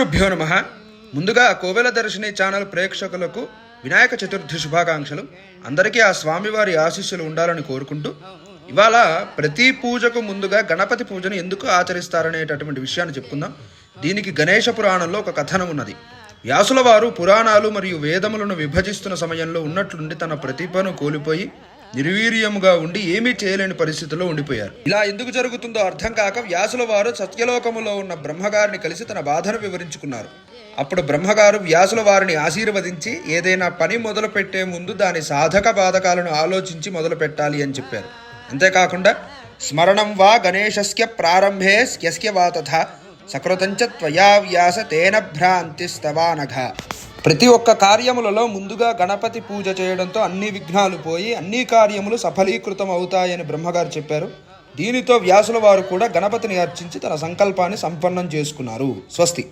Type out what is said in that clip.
గురుభ్యో నమః. ముందుగా కోవెల దర్శిని ఛానల్ ప్రేక్షకులకు వినాయక చతుర్థి శుభాకాంక్షలు. అందరికీ ఆ స్వామివారి ఆశీస్సులు ఉండాలని కోరుకుంటూ ఇవాళ ప్రతి పూజకు ముందుగా గణపతి పూజను ఎందుకు ఆచరిస్తారనేటటువంటి విషయాన్ని చెప్పుకుందాం. దీనికి గణేష పురాణంలో ఒక కథనం ఉన్నది. వ్యాసుల వారు పురాణాలు మరియు వేదములను విభజిస్తున్న సమయంలో ఉన్నట్లుండి తన ప్రతిభను కోల్పోయి నిర్వీర్యముగా ఉండి ఏమీ చేయలేని పరిస్థితిలో ఉండిపోయారు. ఇలా ఎందుకు జరుగుతుందో అర్థం కాక వ్యాసుల వారు సత్యలోకములో ఉన్న బ్రహ్మగారిని కలిసి తన బాధను వివరించుకున్నారు. అప్పుడు బ్రహ్మగారు వ్యాసుల వారిని ఆశీర్వదించి ఏదైనా పని మొదలు పెట్టే ముందు దాని సాధక బాధకాలను ఆలోచించి మొదలు పెట్టాలి అని చెప్పారు. అంతేకాకుండా స్మరణం వా గణేశస్య ప్రారంభే స్యస్య వా తథా సకృతంచ త్వయా వ్యాస తేన భ్రాంతిస్తవానఘ. ప్రతి ఒక్క కార్యములలో ముందుగా గణపతి పూజ చేయడంతో అన్ని విఘ్నాలు పోయి అన్ని కార్యములు సఫలీకృతం అవుతాయని బ్రహ్మగారు చెప్పారు. దీనితో వ్యాసుల వారు కూడా గణపతిని అర్చించి తన సంకల్పాన్ని సంపన్నం చేసుకున్నారు. స్వస్తి.